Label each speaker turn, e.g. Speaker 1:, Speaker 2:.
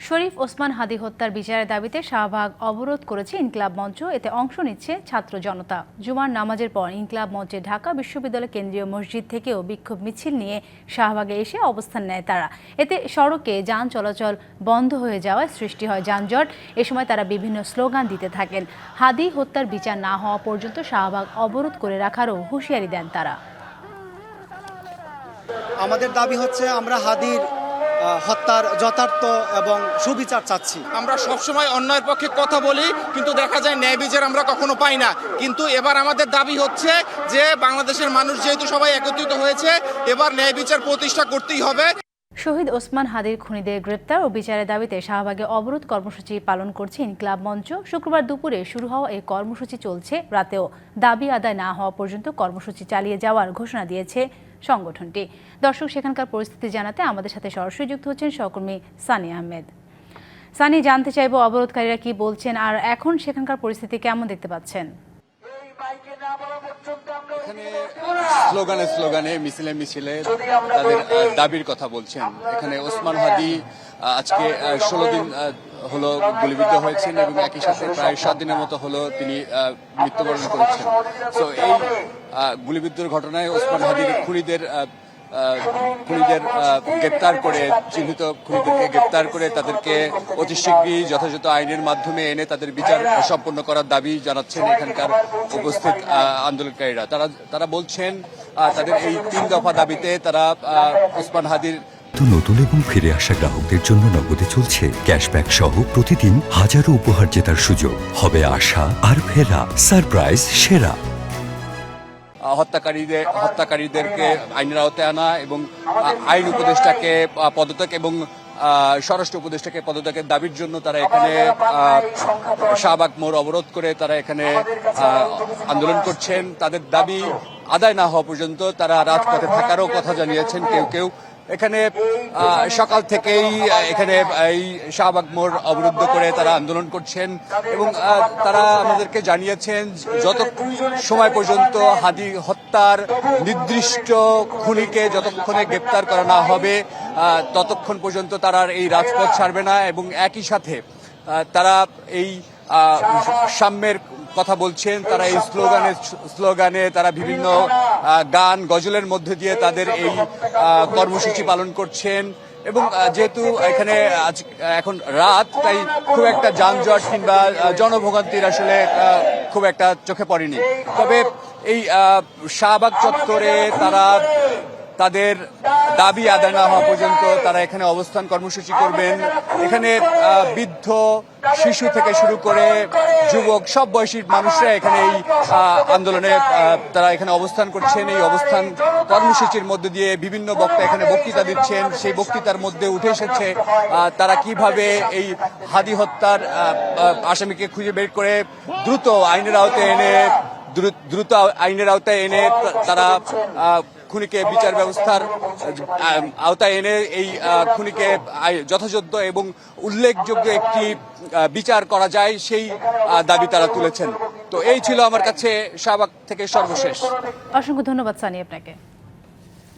Speaker 1: শরীফ ওসমান হাদী হত্যার বিচারের দাবিতে শাহবাগ অবরোধ করেছে ইনকিলাব মঞ্চ। এতে অংশ নিচ্ছে ছাত্র জনতা। জুমার নামাজের পর ইনকিলাব মঞ্চে ঢাকা বিশ্ববিদ্যালয় কেন্দ্রীয় মসজিদ থেকেও বিক্ষোভ মিছিল নিয়ে শাহবাগে এসে অবস্থান নেয় তারা। এতে সড়কে যান চলাচল বন্ধ হয়ে যাওয়ায় সৃষ্টি হয় যানজট। এ সময় তারা বিভিন্ন স্লোগান দিতে থাকেন। হাদী হত্যার বিচার না হওয়া পর্যন্ত শাহবাগ অবরোধ করে রাখারও হুঁশিয়ারি দেন তারা।
Speaker 2: আমাদের দাবি হচ্ছে আমরা হাদীর হত্যার যথার্থ এবং সুবিচার চাচ্ছি।
Speaker 3: আমরা সবসময় অন্যায়ের পক্ষে কথা বলি, কিন্তু দেখা যায় ন্যায় বিচার আমরা কখনো পাই না। কিন্তু এবার আমাদের দাবি হচ্ছে যে বাংলাদেশের মানুষ যেহেতু সবাই একত্রিত হয়েছে, এবার ন্যায় বিচার প্রতিষ্ঠা করতেই হবে।
Speaker 1: শহীদ ওসমান হাদীর খুনিদের গ্রেপ্তার ও বিচারের দাবিতে শাহবাগে অবরোধ কর্মসূচি পালন করছে ইনকিলাব মঞ্চ। শুক্রবার দুপুরে শুরু হওয়া এই কর্মসূচি চলছে রাতেও। দাবি আদায় না হওয়া পর্যন্ত কর্মসূচি চালিয়ে যাওয়ার ঘোষণা দিয়েছে সংগঠনটি। দর্শক, সেখানকার পরিস্থিতি জানাতে আমাদের সাথে সরাসরি যুক্ত হচ্ছেন সহকর্মী সানি আহমেদ। সানি, জানতে চাইব অবরোধকারীরা কি বলছেন আর এখন সেখানকার পরিস্থিতি কেমন দেখতে পাচ্ছেন?
Speaker 4: এখানে স্লোগানে মিছিলে তাদের দাবির কথা বলছেন। এখানে ওসমান হাদী আজকে 16 দিন হলো গুলিবিদ্ধ হয়েছেন এবং একই সাথে প্রায় 7 দিনের মতো হলো তিনি মৃত্যুবরণ করেছেন। তো এই গুলিবিদ্ধর ঘটনায় ওসমান হাদীর খুনিদের গ্রেপ্তার করে, চিহ্নিত খুনিদেরকে গ্রেপ্তার করে তাদেরকে অতি শীঘ্রই যথাযথ আইনের মাধ্যমে এনে তাদের বিচার সম্পন্ন করার দাবি জানাচ্ছেন এখানকার উপস্থিত আন্দোলনকারীরা। তারা বলছেন তাদের এই 3 দফা দাবিতে তারা ওসমান হাদীর
Speaker 5: নতুন এবং ফিরে আসা গ্রাহকদের জন্য নগদে চলছে ক্যাশব্যাক সহ প্রতিদিন হাজারো উপহার জেতার সুযোগ। হবে আশা আর ফেরা, সারপ্রাইজ সেরা।
Speaker 4: হত্যাকারীদেরকে আইনের আওতায় আনা এবং আইন উপদেষ্টাকে পদত্যাগ এবং স্বরাষ্ট্র উপদেষ্টাকে পদত্যাগের দাবির জন্য তারা এখানে শাহবাগ মোড় অবরোধ করে তারা এখানে আন্দোলন করছেন। তাদের দাবি আদায় না হওয়া পর্যন্ত তারা রাজপথে থাকারও কথা জানিয়েছেন কেউ। এখানে সকাল থেকেই এখানে এই শাহবাগ মোড় অবরুদ্ধ করে তারা আন্দোলন করছেন এবং তারা আমাদেরকে জানিয়েছেন যত সময় পর্যন্ত হাদী হত্যার নির্দিষ্ট খুনিকে যতক্ষণে গ্রেপ্তার করা না হবে ততক্ষণ পর্যন্ত তারা এই রাজপথ ছাড়বে না। এবং একই সাথে তারা এই সাম্যের কথা বলছেন। তারা এই স্লোগানে তারা বিভিন্ন গান গজলের মধ্যে দিয়ে তাদের এই কর্মসূচি পালন করছেন। এবং যেহেতু এখানে এখন রাত, তাই খুব একটা যানজট কিংবা জনভোগান্তির আসলে খুব একটা চোখে পড়েনি। তবে এই শাহবাগ চত্বরে তারা তাদের দাবি আদায় না হওয়া পর্যন্ত তারা এখানে অবস্থান কর্মসূচি করবেন। এখানে বৃদ্ধ, শিশু থেকে শুরু করে যুবক, সব বয়সী মানুষরা এখানে এই আন্দোলনে তারা এখানে অবস্থান করছেন। এই অবস্থান কর্মসূচির মধ্যে দিয়ে বিভিন্ন বক্তা এখানে বক্তৃতা দিচ্ছেন। সেই বক্তৃতার মধ্যে উঠে এসেছে তারা কিভাবে এই হাদী হত্যার আসামিকে খুঁজে বের করে দ্রুত আইনের আওতায় এনে তারা খুনিকে বিচার ব্যবস্থার আওতায় এনে এই খুনিকে যথাযথ এবং উল্লেখযোগ্য একটি বিচার করা যায় সেই দাবি তারা তুলেছেন। তো এই ছিল আমার কাছে শাহবাগ থেকে সর্বশেষ।
Speaker 1: অসংখ্য ধন্যবাদ সানি আপনাকে।